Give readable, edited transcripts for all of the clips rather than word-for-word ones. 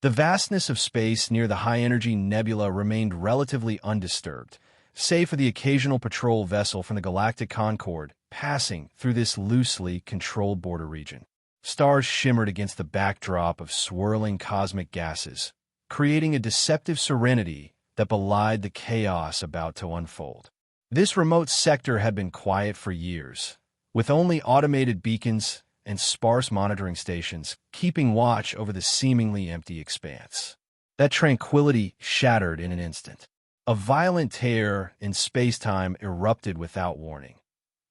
The vastness of space near the high-energy nebula remained relatively undisturbed, save for the occasional patrol vessel from the Galactic Concorde passing through this loosely controlled border region. Stars shimmered against the backdrop of swirling cosmic gases, creating a deceptive serenity that belied the chaos about to unfold. This remote sector had been quiet for years, with only automated beacons and sparse monitoring stations keeping watch over the seemingly empty expanse. That tranquility shattered in an instant. A violent tear in space-time erupted without warning.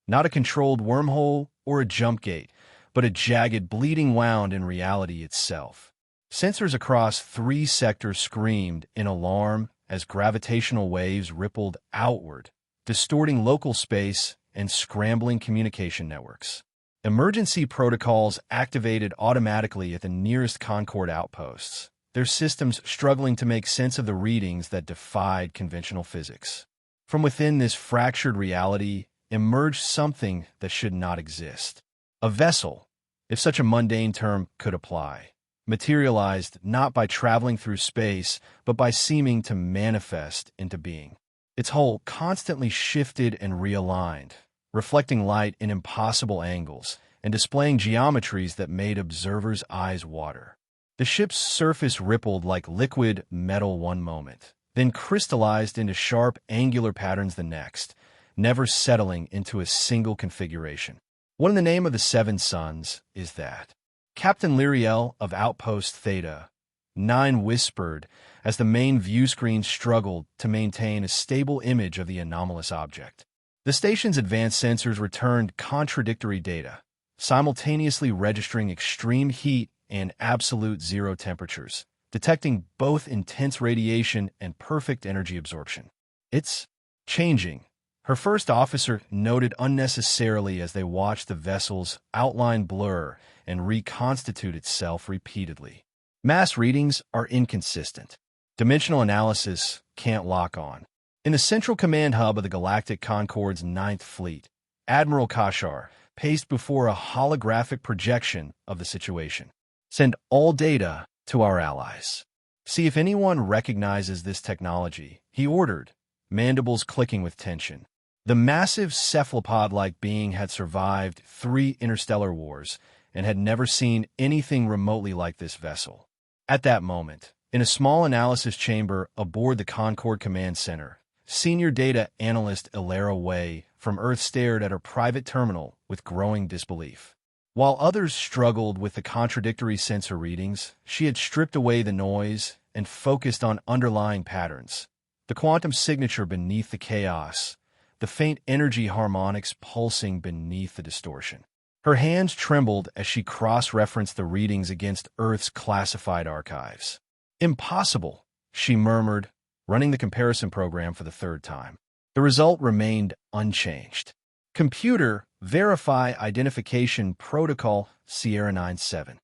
Not a controlled wormhole or a jump gate, but a jagged, bleeding wound in reality itself. Sensors across 3 sectors screamed in alarm as gravitational waves rippled outward, distorting local space and scrambling communication networks. Emergency protocols activated automatically at the nearest Concorde outposts, their systems struggling to make sense of the readings that defied conventional physics. From within this fractured reality emerged something that should not exist. A vessel, if such a mundane term could apply, materialized not by traveling through space, but by seeming to manifest into being. Its hull constantly shifted and realigned, reflecting light in impossible angles and displaying geometries that made observers' eyes water. The ship's surface rippled like liquid metal one moment, then crystallized into sharp, angular patterns the next, never settling into a single configuration. What in the name of the Seven Suns is that? Captain Lyriel of Outpost Theta 9 whispered as the main view screen struggled to maintain a stable image of the anomalous object. The station's advanced sensors returned contradictory data, simultaneously registering extreme heat and absolute zero temperatures, detecting both intense radiation and perfect energy absorption. "It's changing," her first officer noted unnecessarily as they watched the vessel's outline blur and reconstitute itself repeatedly. "Mass readings are inconsistent. Dimensional analysis can't lock on." In the central command hub of the Galactic Concorde's 9th Fleet, Admiral Kashar paced before a holographic projection of the situation. "Send all data to our allies. See if anyone recognizes this technology," he ordered, mandibles clicking with tension. The massive cephalopod-like being had survived 3 interstellar wars and had never seen anything remotely like this vessel. At that moment, in a small analysis chamber aboard the Concorde Command Center, senior data analyst Ilara Way from Earth stared at her private terminal with growing disbelief. While others struggled with the contradictory sensor readings, she had stripped away the noise and focused on underlying patterns, the quantum signature beneath the chaos, the faint energy harmonics pulsing beneath the distortion. Her hands trembled as she cross-referenced the readings against Earth's classified archives. "Impossible," she murmured, running the comparison program for the 3rd time. The result remained unchanged. "Computer, verify identification protocol Sierra 97.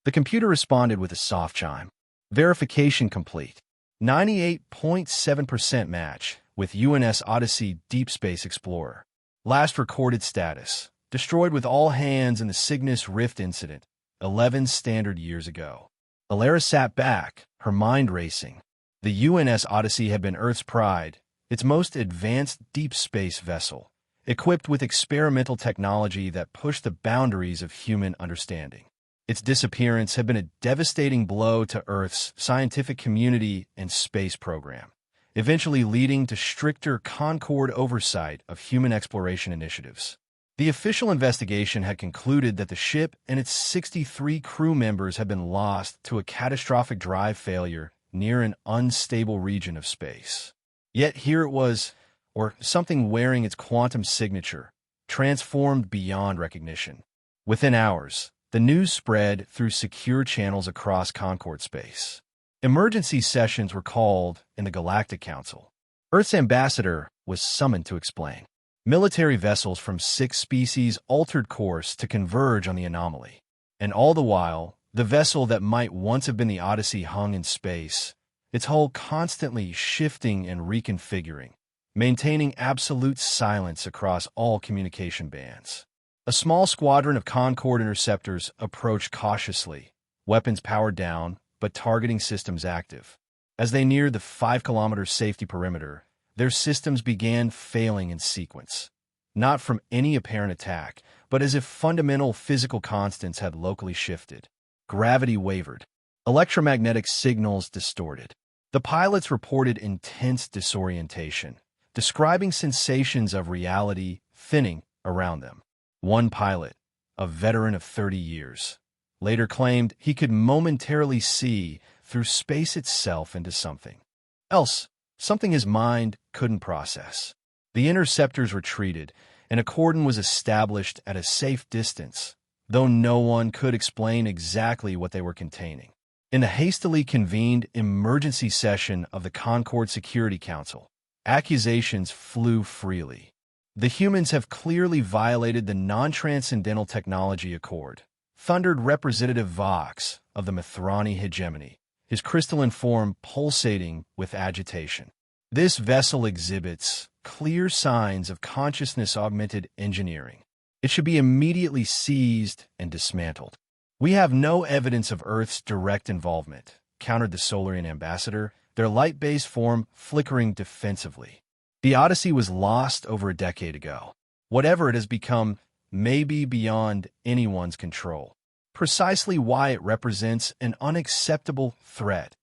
The computer responded with a soft chime. "Verification complete. 98.7% match with UNS Odyssey Deep Space Explorer. Last recorded status. Destroyed with all hands in the Cygnus Rift incident, 11 standard years ago." Ilara sat back, her mind racing. The UNS Odyssey had been Earth's pride, its most advanced deep space vessel, equipped with experimental technology that pushed the boundaries of human understanding. Its disappearance had been a devastating blow to Earth's scientific community and space program, eventually leading to stricter Concorde oversight of human exploration initiatives. The official investigation had concluded that the ship and its 63 crew members had been lost to a catastrophic drive failure near an unstable region of space. Yet here it was, or something wearing its quantum signature, transformed beyond recognition. Within hours, the news spread through secure channels across Concorde space. Emergency sessions were called in the Galactic Council. Earth's ambassador was summoned to explain. Military vessels from 6 species altered course to converge on the anomaly. And all the while, the vessel that might once have been the Odyssey hung in space, its hull constantly shifting and reconfiguring, maintaining absolute silence across all communication bands. A small squadron of Concorde interceptors approached cautiously, weapons powered down, but targeting systems active. As they neared the 5-kilometer safety perimeter, their systems began failing in sequence. Not from any apparent attack, but as if fundamental physical constants had locally shifted. Gravity wavered. Electromagnetic signals distorted. The pilots reported intense disorientation, describing sensations of reality thinning around them. One pilot, a veteran of 30 years, later claimed he could momentarily see through space itself into something else, something his mind couldn't process. The interceptors retreated, and a cordon was established at a safe distance, though no one could explain exactly what they were containing. In the hastily convened emergency session of the Concorde Security Council, accusations flew freely. The humans have clearly violated the non-transcendental technology accord, thundered Representative Vox of the Mithrani hegemony, his crystalline form pulsating with agitation. This vessel exhibits clear signs of consciousness-augmented engineering. It should be immediately seized and dismantled. We have no evidence of Earth's direct involvement, countered the Solarian ambassador, their light-based form flickering defensively. The Odyssey was lost over a decade ago. Whatever it has become may be beyond anyone's control. Precisely why it represents an unacceptable threat,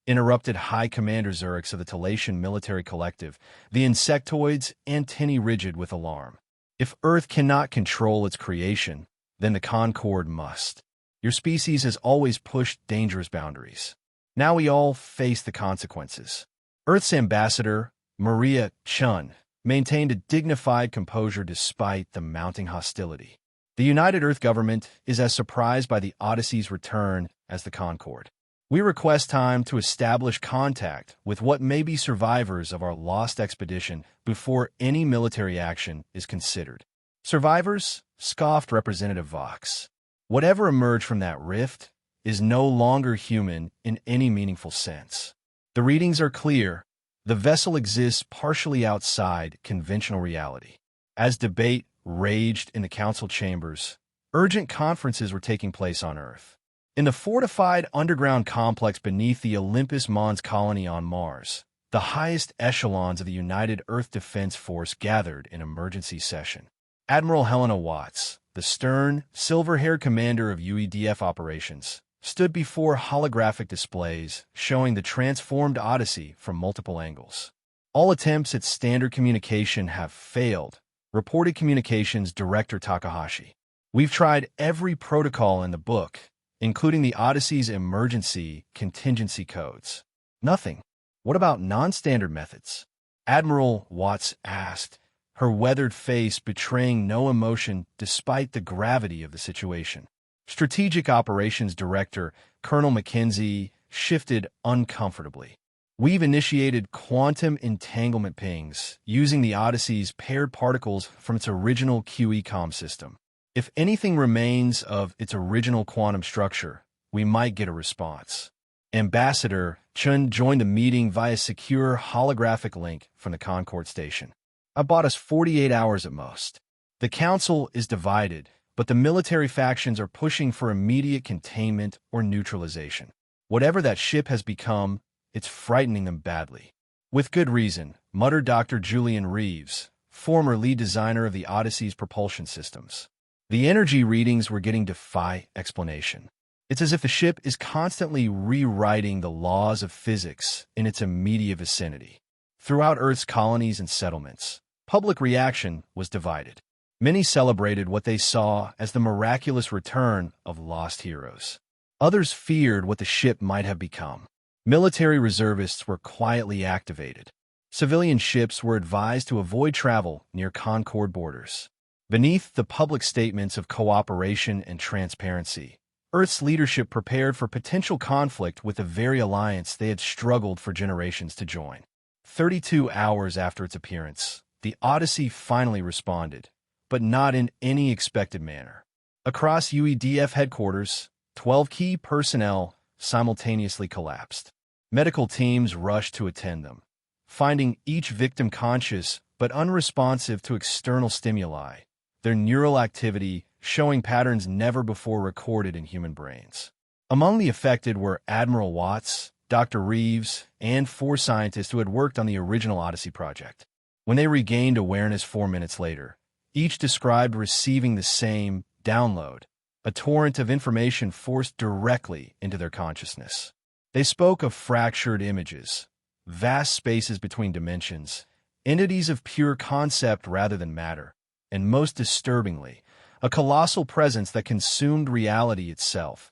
interrupted High Commander Zurix of the Talatian Military Collective, the insectoid's antennae rigid with alarm. If Earth cannot control its creation, then the Concorde must. Your species has always pushed dangerous boundaries. Now we all face the consequences. Earth's ambassador, Maria Chun, maintained a dignified composure despite the mounting hostility. The United Earth government is as surprised by the Odyssey's return as the Concorde. We request time to establish contact with what may be survivors of our lost expedition before any military action is considered. Survivors? Scoffed Representative Vox. Whatever emerged from that rift is no longer human in any meaningful sense. The readings are clear. The vessel exists partially outside conventional reality. As debate raged in the council chambers, urgent conferences were taking place on Earth. In the fortified underground complex beneath the Olympus Mons colony on Mars, the highest echelons of the United Earth Defense Force gathered in emergency session. Admiral Helena Watts, the stern, silver-haired commander of UEDF operations, stood before holographic displays showing the transformed Odyssey from multiple angles. All attempts at standard communication have failed, reported Communications Director Takahashi. We've tried every protocol in the book, including the Odyssey's emergency contingency codes. Nothing. What about non-standard methods? Admiral Watts asked, her weathered face betraying no emotion despite the gravity of the situation. Strategic Operations Director Colonel Mackenzie shifted uncomfortably. We've initiated quantum entanglement pings using the Odyssey's paired particles from its original QE-com system. If anything remains of its original quantum structure, we might get a response. Ambassador Chun joined the meeting via secure holographic link from the Concorde station. I bought us 48 hours at most. The council is divided, but the military factions are pushing for immediate containment or neutralization. Whatever that ship has become, it's frightening them badly. With good reason, muttered Dr. Julian Reeves, former lead designer of the Odyssey's propulsion systems. The energy readings were getting defy explanation. It's as if the ship is constantly rewriting the laws of physics in its immediate vicinity. Throughout Earth's colonies and settlements, public reaction was divided. Many celebrated what they saw as the miraculous return of lost heroes. Others feared what the ship might have become. Military reservists were quietly activated. Civilian ships were advised to avoid travel near Concorde borders. Beneath the public statements of cooperation and transparency, Earth's leadership prepared for potential conflict with the very alliance they had struggled for generations to join. 32 hours after its appearance, the Odyssey finally responded, but not in any expected manner. Across UEDF headquarters, 12 key personnel simultaneously collapsed. Medical teams rushed to attend them, finding each victim conscious but unresponsive to external stimuli, their neural activity showing patterns never before recorded in human brains. Among the affected were Admiral Watts, Dr. Reeves, and 4 scientists who had worked on the original Odyssey project. When they regained awareness 4 minutes later, each described receiving the same download, a torrent of information forced directly into their consciousness. They spoke of fractured images, vast spaces between dimensions, entities of pure concept rather than matter, and most disturbingly, a colossal presence that consumed reality itself,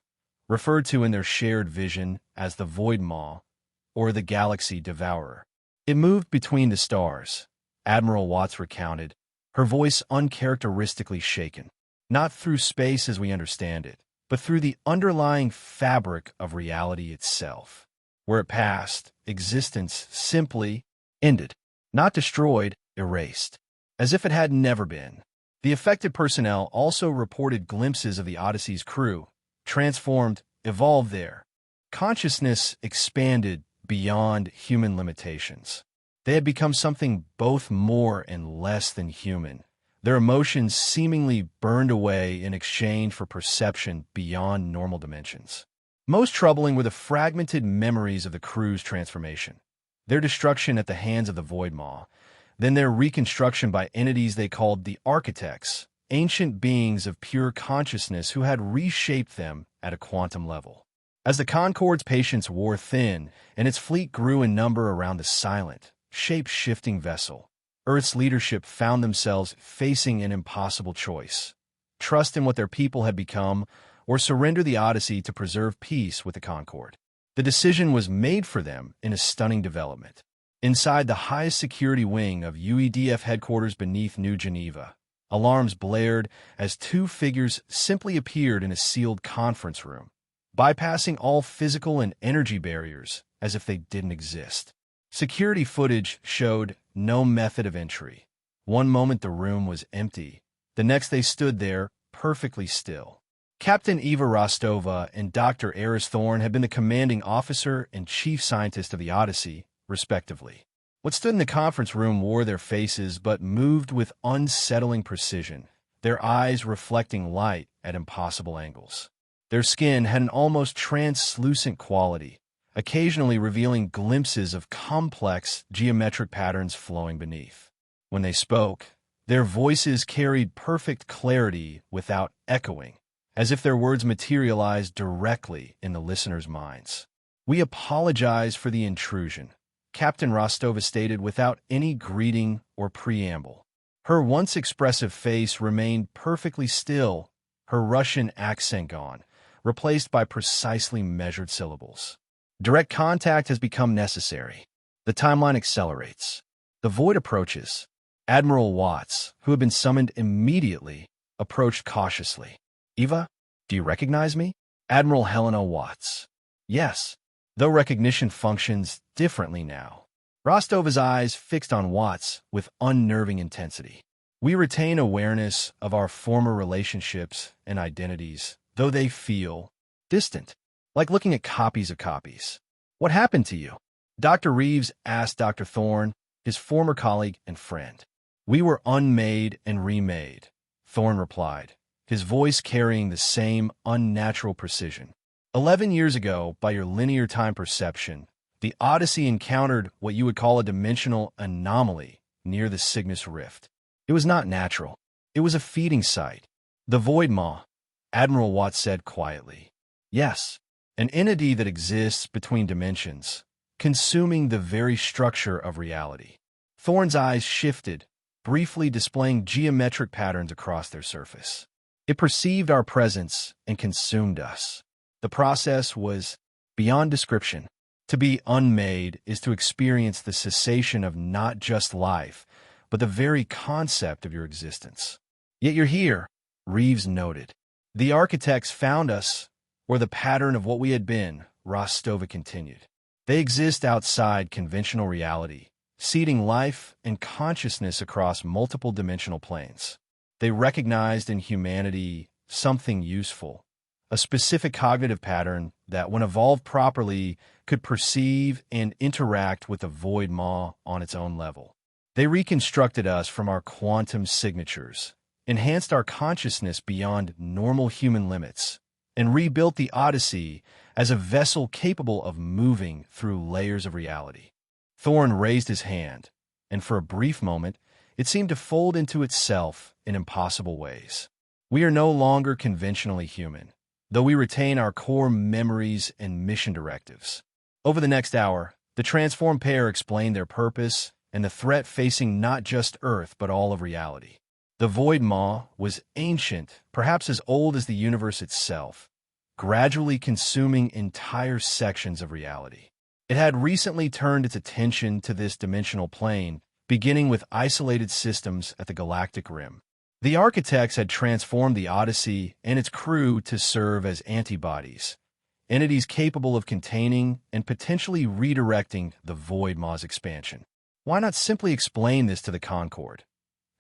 referred to in their shared vision as the Void Maw or the Galaxy Devourer. It moved between the stars, Admiral Watts recounted, her voice uncharacteristically shaken, not through space as we understand it, but through the underlying fabric of reality itself. Where it passed, existence simply ended, not destroyed, erased, as if it had never been. The affected personnel also reported glimpses of the Odyssey's crew, transformed, evolved there. Consciousness expanded beyond human limitations. They had become something both more and less than human, their emotions seemingly burned away in exchange for perception beyond normal dimensions. Most troubling were the fragmented memories of the crew's transformation, their destruction at the hands of the Void Maw, then their reconstruction by entities they called the Architects, ancient beings of pure consciousness who had reshaped them at a quantum level. As the Concorde's patience wore thin and its fleet grew in number around the silent, shape-shifting vessel, Earth's leadership found themselves facing an impossible choice: trust in what their people had become, or surrender the Odyssey to preserve peace with the Concorde. The decision was made for them in a stunning development. Inside the highest security wing of UEDF headquarters beneath New Geneva, alarms blared as 2 figures simply appeared in a sealed conference room, bypassing all physical and energy barriers as if they didn't exist. Security footage showed no method of entry. One moment the room was empty, the next they stood there, perfectly still. Captain Eva Rostova and Dr. Eris Thorne had been the commanding officer and chief scientist of the Odyssey, respectively. What stood in the conference room wore their faces but moved with unsettling precision, their eyes reflecting light at impossible angles. Their skin had an almost translucent quality, occasionally revealing glimpses of complex geometric patterns flowing beneath. When they spoke, their voices carried perfect clarity without echoing, as if their words materialized directly in the listeners' minds. "We apologize for the intrusion," Captain Rostova stated without any greeting or preamble. Her once expressive face remained perfectly still, her Russian accent gone, replaced by precisely measured syllables. "Direct contact has become necessary. The timeline accelerates. The void approaches." Admiral Watts, who had been summoned immediately, approached cautiously. "Eva, do you recognize me?" "Admiral Helena Watts." "Yes, though recognition functions differently now." Rostova's eyes fixed on Watts with unnerving intensity. "We retain awareness of our former relationships and identities, though they feel distant, like looking at copies of copies." "What happened to you?" Dr. Reeves asked Dr. Thorne, his former colleague and friend. "We were unmade and remade," Thorne replied, his voice carrying the same unnatural precision. 11 years ago, by your linear time perception, the Odyssey encountered what you would call a dimensional anomaly near the Cygnus Rift. It was not natural. It was a feeding site. The Void Maw, Admiral Watts said quietly. "Yes, an entity that exists between dimensions, consuming the very structure of reality." Thorne's eyes shifted, briefly displaying geometric patterns across their surface. "It perceived our presence and consumed us. The process was beyond description. To be unmade is to experience the cessation of not just life, but the very concept of your existence. Yet you're here," Reeves noted. "The Architects found us, or the pattern of what we had been," Rostova continued. "They exist outside conventional reality, seeding life and consciousness across multiple dimensional planes. They recognized in humanity something useful, a specific cognitive pattern that, when evolved properly, could perceive and interact with the Void Maw on its own level. They reconstructed us from our quantum signatures, enhanced our consciousness beyond normal human limits, and rebuilt the Odyssey as a vessel capable of moving through layers of reality. Thorn raised his hand, and for a brief moment, it seemed to fold into itself in impossible ways. We are no longer conventionally human, though we retain our core memories and mission directives. Over the next hour, the transformed pair explained their purpose and the threat facing not just Earth but all of reality. The Void Maw was ancient, perhaps as old as the universe itself, gradually consuming entire sections of reality. It had recently turned its attention to this dimensional plane, beginning with isolated systems at the galactic rim. The architects had transformed the Odyssey and its crew to serve as antibodies, entities capable of containing and potentially redirecting the Void Maw's expansion. Why not simply explain this to the Concord?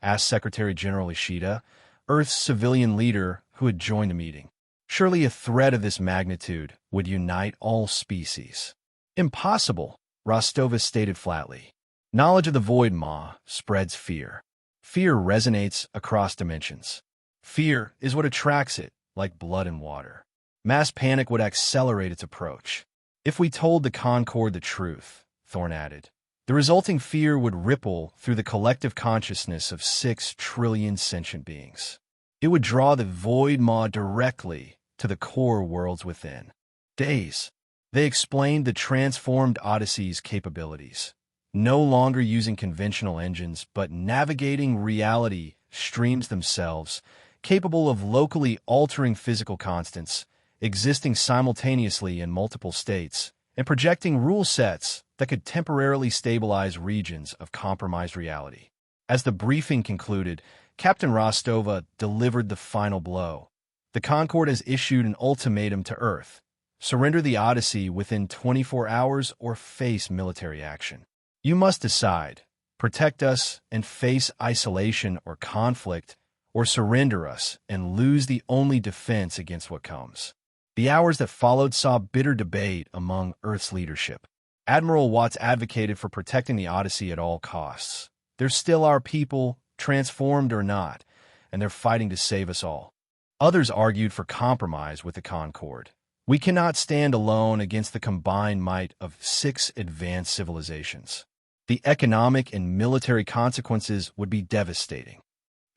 Asked Secretary General Ishida, Earth's civilian leader who had joined the meeting. Surely a threat of this magnitude would unite all species. Impossible, Rostova stated flatly. Knowledge of the Void Maw spreads fear. Fear resonates across dimensions. Fear is what attracts it, like blood and water. Mass panic would accelerate its approach. If we told the Concord the truth, Thorn added, the resulting fear would ripple through the collective consciousness of 6 trillion sentient beings. It would draw the Void Maw directly to the core worlds within. Days. They explained the transformed Odyssey's capabilities, no longer using conventional engines but navigating reality streams themselves, capable of locally altering physical constants, existing simultaneously in multiple states, and projecting rule sets that could temporarily stabilize regions of compromised reality. As the briefing concluded, Captain Rostova delivered the final blow. The Concord has issued an ultimatum to Earth. Surrender the Odyssey within 24 hours or face military action. You must decide, protect us and face isolation or conflict, or surrender us and lose the only defense against what comes. The hours that followed saw bitter debate among Earth's leadership. Admiral Watts advocated for protecting the Odyssey at all costs. They're still our people, transformed or not, and they're fighting to save us all. Others argued for compromise with the Concord. We cannot stand alone against the combined might of 6 advanced civilizations. The economic and military consequences would be devastating.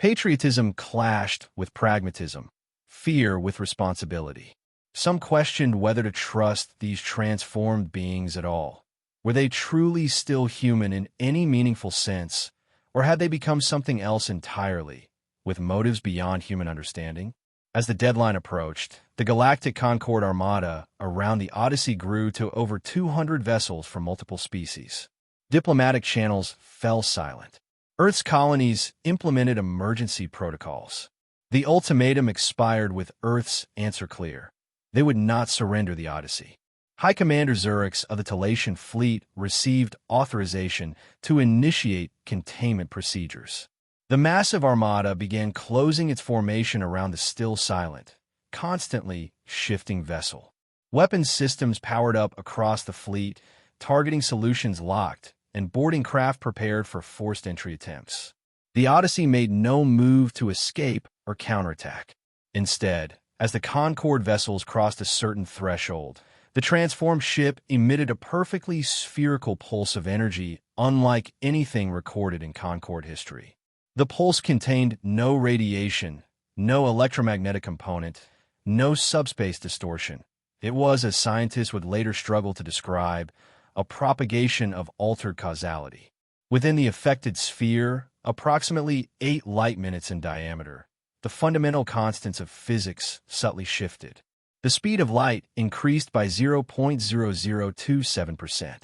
Patriotism clashed with pragmatism, fear with responsibility. Some questioned whether to trust these transformed beings at all. Were they truly still human in any meaningful sense, or had they become something else entirely, with motives beyond human understanding? As the deadline approached, the Galactic Concord Armada around the Odyssey grew to over 200 vessels from multiple species. Diplomatic channels fell silent. Earth's colonies implemented emergency protocols. The ultimatum expired with Earth's answer clear. They would not surrender the Odyssey. High Commander Zurichs of the Talatian fleet received authorization to initiate containment procedures. The massive armada began closing its formation around the still silent, constantly shifting vessel. Weapons systems powered up across the fleet, targeting solutions locked, and boarding craft prepared for forced entry attempts. The Odyssey made no move to escape or counterattack. Instead, as the Concord vessels crossed a certain threshold, the transformed ship emitted a perfectly spherical pulse of energy unlike anything recorded in Concord history. The pulse contained no radiation, no electromagnetic component, no subspace distortion. It was, as scientists would later struggle to describe, a propagation of altered causality. Within the affected sphere, approximately 8 light minutes in diameter, the fundamental constants of physics subtly shifted. The speed of light increased by 0.0027%.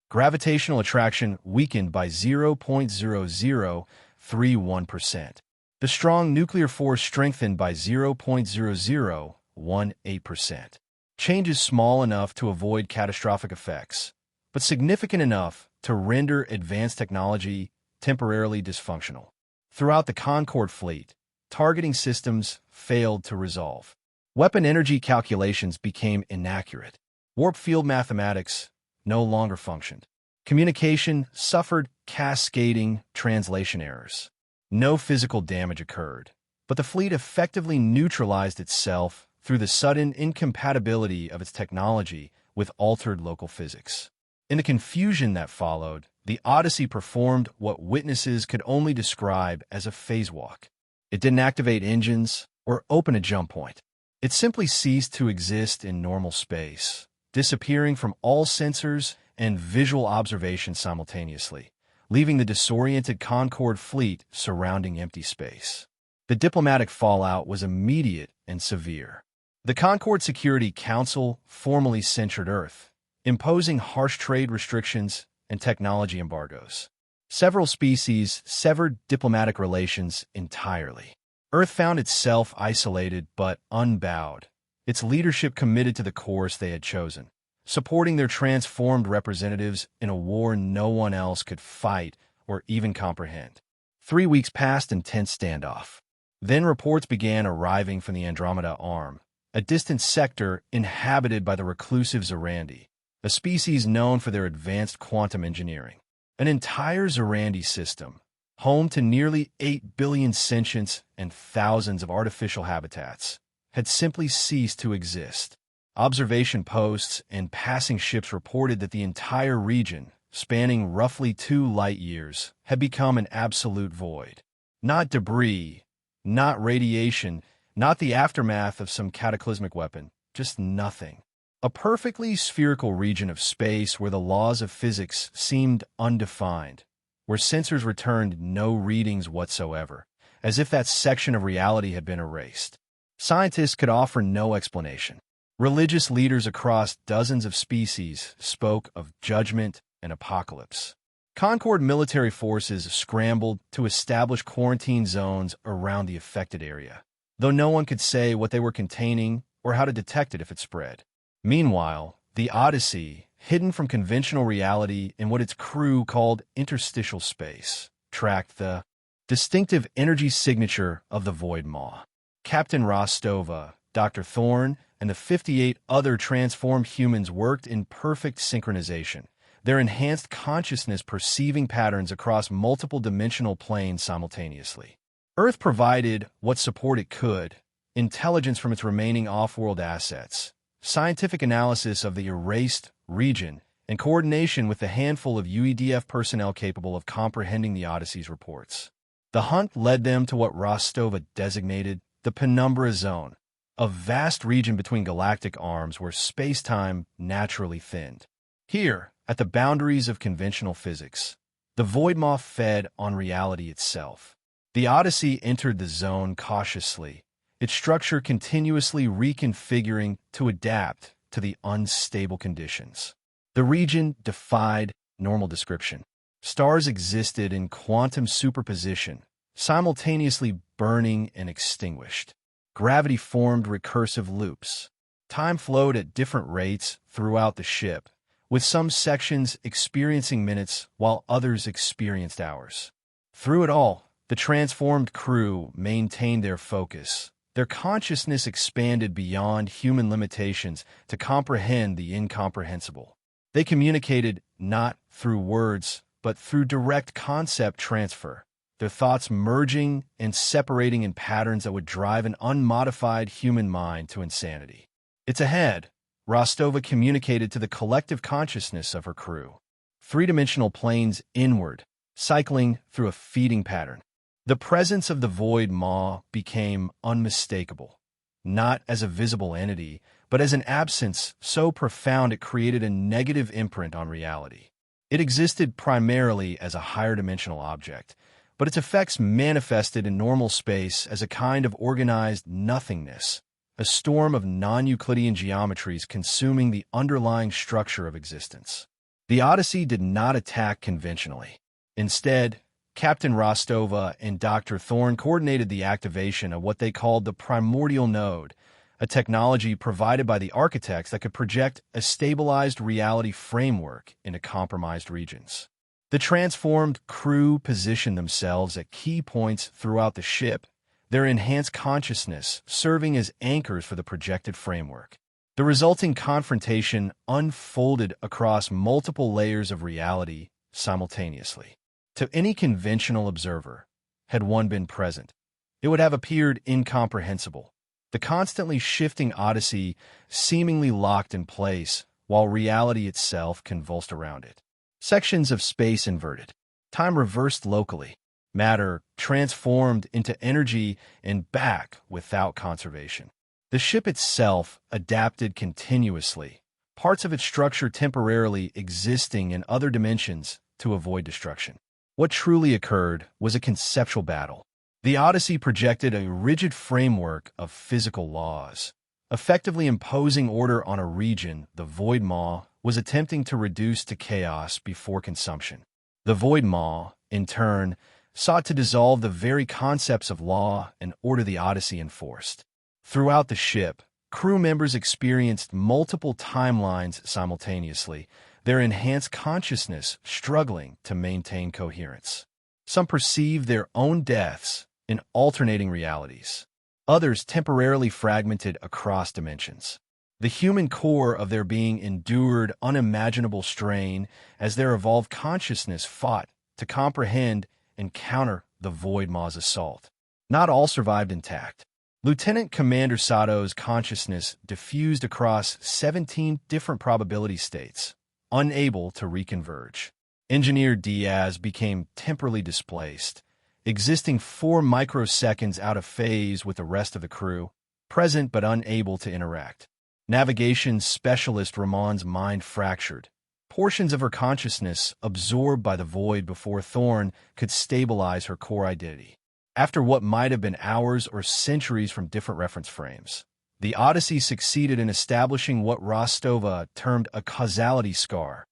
Gravitational attraction weakened by 0.0031%. The strong nuclear force strengthened by 0.0018%. Changes small enough to avoid catastrophic effects, but significant enough to render advanced technology temporarily dysfunctional. Throughout the Concord fleet, targeting systems failed to resolve. Weapon energy calculations became inaccurate. Warp field mathematics no longer functioned. Communication suffered cascading translation errors. No physical damage occurred, but the fleet effectively neutralized itself through the sudden incompatibility of its technology with altered local physics. In the confusion that followed, the Odyssey performed what witnesses could only describe as a phase walk. It didn't activate engines or open a jump point. It simply ceased to exist in normal space, disappearing from all sensors and visual observation simultaneously, leaving the disoriented Concorde fleet surrounding empty space. The diplomatic fallout was immediate and severe. The Concorde Security Council formally censured Earth, imposing harsh trade restrictions and technology embargoes. Several species severed diplomatic relations entirely. Earth found itself isolated but unbowed, its leadership committed to the course they had chosen, supporting their transformed representatives in a war no one else could fight or even comprehend. 3 weeks passed in tense standoff. Then reports began arriving from the Andromeda Arm, a distant sector inhabited by the reclusive Zorandi, a species known for their advanced quantum engineering. An entire Zorandi system, home to nearly 8 billion sentients and thousands of artificial habitats, had simply ceased to exist. Observation posts and passing ships reported that the entire region, spanning roughly 2 light-years, had become an absolute void. Not debris, not radiation, not the aftermath of some cataclysmic weapon, just nothing. A perfectly spherical region of space where the laws of physics seemed undefined, where sensors returned no readings whatsoever, as if that section of reality had been erased. Scientists could offer no explanation. Religious leaders across dozens of species spoke of judgment and apocalypse. Concorde military forces scrambled to establish quarantine zones around the affected area, though no one could say what they were containing or how to detect it if it spread. Meanwhile, the Odyssey, hidden from conventional reality in what its crew called interstitial space, tracked the distinctive energy signature of the Void Maw. Captain Rostova, Dr. Thorne, and the 58 other transformed humans worked in perfect synchronization, their enhanced consciousness perceiving patterns across multiple dimensional planes simultaneously. Earth provided what support it could: intelligence from its remaining off-world assets, scientific analysis of the erased region, and coordination with the handful of UEDF personnel capable of comprehending the Odyssey's reports. The hunt led them to what Rostova designated the Penumbra Zone, a vast region between galactic arms where space-time naturally thinned. Here, at the boundaries of conventional physics, the Void Maw fed on reality itself. The Odyssey entered the zone cautiously, its structure continuously reconfiguring to adapt to the unstable conditions. The region defied normal description. Stars existed in quantum superposition, simultaneously burning and extinguished. Gravity formed recursive loops. Time flowed at different rates throughout the ship, with some sections experiencing minutes while others experienced hours. Through it all, the transformed crew maintained their focus. Their consciousness expanded beyond human limitations to comprehend the incomprehensible. They communicated not through words, but through direct concept transfer, their thoughts merging and separating in patterns that would drive an unmodified human mind to insanity. "It's ahead," Rostova communicated to the collective consciousness of her crew. 3-dimensional planes inward, cycling through a feeding pattern. The presence of the Void Maw became unmistakable, not as a visible entity, but as an absence so profound it created a negative imprint on reality. It existed primarily as a higher-dimensional object, but its effects manifested in normal space as a kind of organized nothingness, a storm of non-Euclidean geometries consuming the underlying structure of existence. The Odyssey did not attack conventionally. Instead, Captain Rostova and Dr. Thorne coordinated the activation of what they called the primordial node, a technology provided by the architects that could project a stabilized reality framework into compromised regions. The transformed crew positioned themselves at key points throughout the ship, their enhanced consciousness serving as anchors for the projected framework. The resulting confrontation unfolded across multiple layers of reality simultaneously. To any conventional observer, had one been present, it would have appeared incomprehensible. The constantly shifting Odyssey seemingly locked in place, while reality itself convulsed around it. Sections of space inverted. Time reversed locally. Matter transformed into energy and back without conservation. The ship itself adapted continuously, parts of its structure temporarily existing in other dimensions to avoid destruction. What truly occurred was a conceptual battle. The Odyssey projected a rigid framework of physical laws, effectively imposing order on a region the Void Maw was attempting to reduce to chaos before consumption. The Void Maw, in turn, sought to dissolve the very concepts of law and order the Odyssey enforced. Throughout the ship, crew members experienced multiple timelines simultaneously, their enhanced consciousness struggling to maintain coherence. Some perceived their own deaths in alternating realities. Others temporarily fragmented across dimensions. The human core of their being endured unimaginable strain as their evolved consciousness fought to comprehend and counter the Void Maw's assault. Not all survived intact. Lieutenant Commander Sato's consciousness diffused across 17 different probability states, unable to reconverge. Engineer Diaz became temporarily displaced, existing 4 microseconds out of phase with the rest of the crew, present but unable to interact. Navigation specialist Ramon's mind fractured, portions of her consciousness absorbed by the void before Thorne could stabilize her core identity. After what might have been hours or centuries from different reference frames, the Odyssey succeeded in establishing what Rostova termed a causality scar,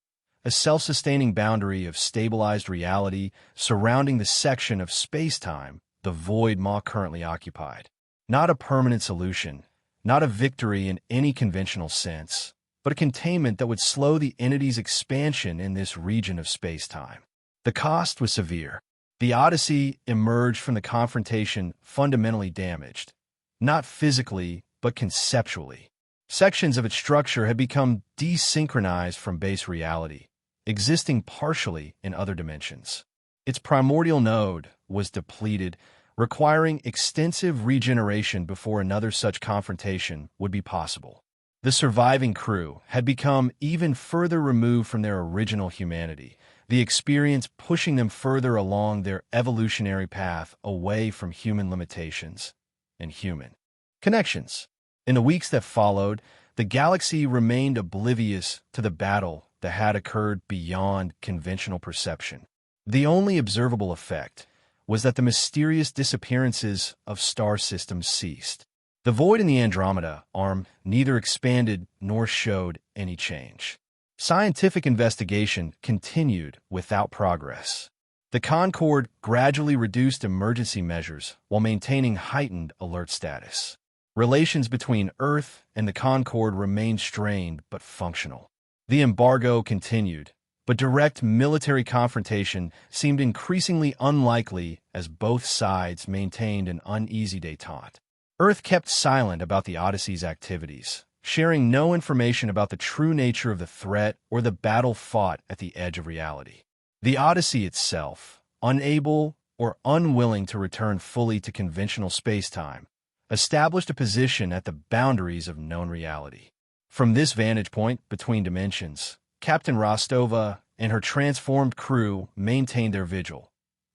a self-sustaining boundary of stabilized reality surrounding the section of space-time the Void Maw currently occupied. Not a permanent solution, not a victory in any conventional sense, but a containment that would slow the entity's expansion in this region of space-time. The cost was severe. The Odyssey emerged from the confrontation fundamentally damaged, not physically, but conceptually. Sections of its structure had become desynchronized from base reality, existing partially in other dimensions. Its primordial node was depleted, requiring extensive regeneration before another such confrontation would be possible. The surviving crew had become even further removed from their original humanity, the experience pushing them further along their evolutionary path away from human limitations and human connections. In the weeks that followed, the galaxy remained oblivious to the battle that had occurred beyond conventional perception. The only observable effect was that the mysterious disappearances of star systems ceased. The void in the Andromeda arm neither expanded nor showed any change. Scientific investigation continued without progress. The Concorde gradually reduced emergency measures while maintaining heightened alert status. Relations between Earth and the Concorde remained strained but functional. The embargo continued, but direct military confrontation seemed increasingly unlikely as both sides maintained an uneasy détente. Earth kept silent about the Odyssey's activities, sharing no information about the true nature of the threat or the battle fought at the edge of reality. The Odyssey itself, unable or unwilling to return fully to conventional space-time, established a position at the boundaries of known reality. From this vantage point between dimensions, Captain Rostova and her transformed crew maintained their vigil,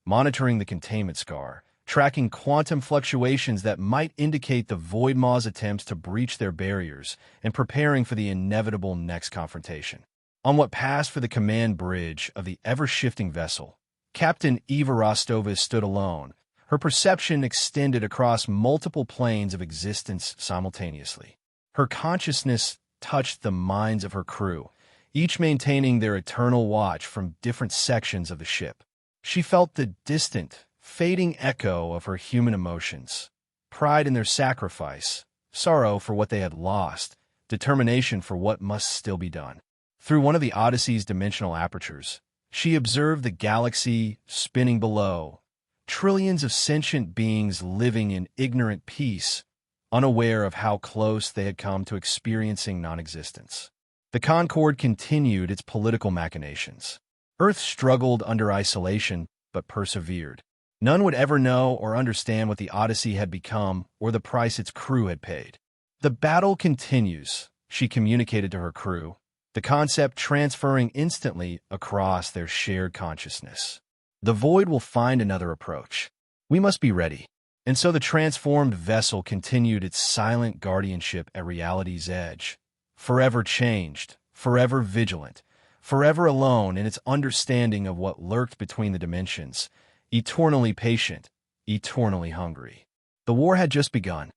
monitoring the containment scar, tracking quantum fluctuations that might indicate the Void Maw's attempts to breach their barriers, and preparing for the inevitable next confrontation. On what passed for the command bridge of the ever-shifting vessel, Captain Eva Rostova stood alone, her perception extended across multiple planes of existence simultaneously. Her consciousness touched the minds of her crew, each maintaining their eternal watch from different sections of the ship. She felt the distant, fading echo of her human emotions, pride in their sacrifice, sorrow for what they had lost, determination for what must still be done. Through one of the Odyssey's dimensional apertures, she observed the galaxy spinning below, trillions of sentient beings living in ignorant peace, unaware of how close they had come to experiencing non-existence. The Concorde continued its political machinations. Earth struggled under isolation, but persevered. None would ever know or understand what the Odyssey had become or the price its crew had paid. "The battle continues," she communicated to her crew, the concept transferring instantly across their shared consciousness. "The void will find another approach. We must be ready." And so the transformed vessel continued its silent guardianship at reality's edge, forever changed, forever vigilant, forever alone in its understanding of what lurked between the dimensions, eternally patient, eternally hungry. The war had just begun.